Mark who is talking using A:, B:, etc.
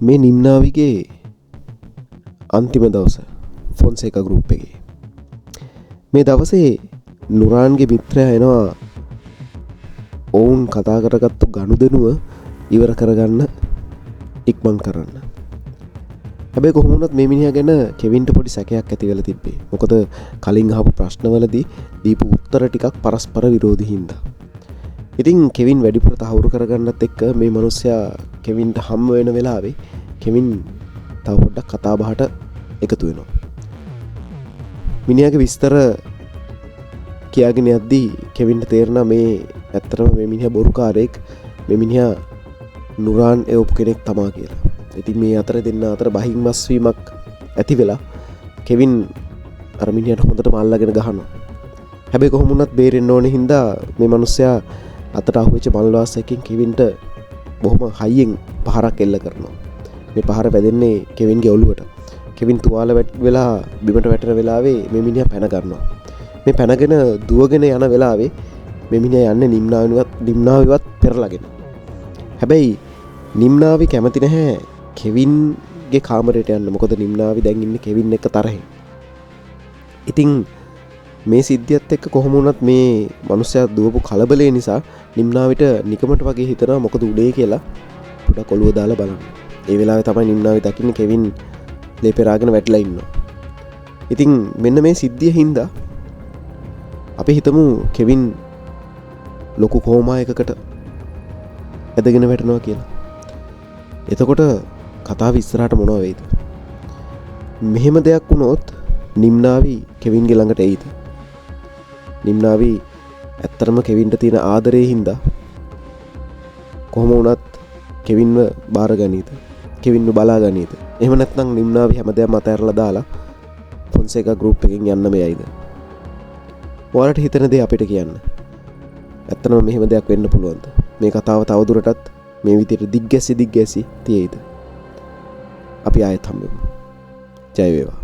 A: මේ නිම්නාවිගේ අන්තිම දවස ෆොන්සේකා ගෲප් එකේ මේ දවසේ නුරාන්ගේ මිත්‍රයා එනවා ඔවුන් කතා කරගත්තු ගනුදෙනුව ඉවර කරගන්න ඉක්මන් කරන්න. හැබැයි කොහොම වුණත් මේ මිනිහා ගැන කෙවින්ට පොඩි සැකයක් ඇති වෙලා තිබ්බේ. මොකද කලින් අහපු ප්‍රශ්නවලදී දීපු උත්තර ටිකක් පරස්පර විරෝධී හින්දා. ඉතින් කෙවින් වැඩිපුර තහවුරු කරගන්නත් එක්ක මේ මිනිස්සයා කෙවින්ට හම්බ වෙන වෙලාවේ කෙවින් තව පොඩ්ඩක් කතා බහට එකතු වෙනවා. මිනිහාගේ විස්තර කියාගෙන යද්දී කෙවින්ට තේරෙනවා මේ ඇත්තටම මේ මිනිහා බොරුකාරයෙක්, මේ මිනිහා නුරාන් එවපු කෙනෙක් තමා කියලා. ඉතින් මේ අතර දෙන්න අතර බහින්මස් වීමක් ඇති වෙලා කෙවින් අර මිනිහට හොඳටම අල්ලගෙන ගහනවා. හැබැයි කොහොම වුණත් බේරෙන්න ඕනේ හින්දා මේ මිනිස්සයා අතට අහුවෙච්ච මල් වාසයකින් කෙවින්ට බොහොම හයියෙන් පහරක් එල්ල කරනවා. මේ පහර වැදෙන්නේ කෙවින්ගේ ඔළුවට. කෙවින් තුවාල වෙලා බිමට වැටෙන වෙලාවේ මේ මිනිහා පැන ගන්නවා. මේ පැනගෙන දුවගෙන යන වෙලාවේ මේ මිනිහා යන්නේ නිම්නාවිවත් පෙරලාගෙන. හැබැයි නිම්නාවි කැමති නැහැ කෙවින්ගේ කාමරයට යන්න. මොකද නිම්නාවි දැන් ඉන්නේ කෙවින් එක්ක තරහින්. ඉතින් මේ සිද්ධියත් එක්ක කොහොම වුණත් මේ මිනිස්සයා දුවපු කලබලේ නිසා නිම්නාවිට නිකමට වගේ හිතනවා මොකද උඩේ කියලා පොඩක් ඔළුව දාලා බලන්න. ඒ වෙලාවේ තමයි නිම්නාවි දකින්නේ කෙවින් ලේ පෙරාගෙන වැටලා ඉන්නවා. ඉතින් මෙන්න මේ සිද්ධිය හින්දා අපි හිතමු කෙවින් ලොකු කෝමා එකකට ඇදගෙන වැටෙනවා කියලා. එතකොට කතාව ඉස්සරහට මොනව වෙයිද? මෙහෙම දෙයක් වුණොත් නිම්නාවි කෙවින්ගේ ළඟට එයිද? නිම්නාවි ඇත්තටම කෙවින්ට තියෙන ආදරේ හින්දා කොහොම වුණත් කෙවින්ව බාර ගනීද? කෙවින්ව බලා ගනීද? එහෙම නැත්නම් නිම්නාවි හැමදේම අතහැරලා දාලා ෆොන්සේකා ගෲප් එකෙන් යන්න මෙයිද? ඔයාලට හිතෙන දේ අපිට කියන්න. ඇත්තටම මෙහෙම දෙයක් වෙන්න පුළුවන්ද? මේ කතාව තවදුරටත් මේ විදිහට දිග්ගැසි තියෙයිද? අපි ආයෙත් හම්බෙමු. ජය වේවා.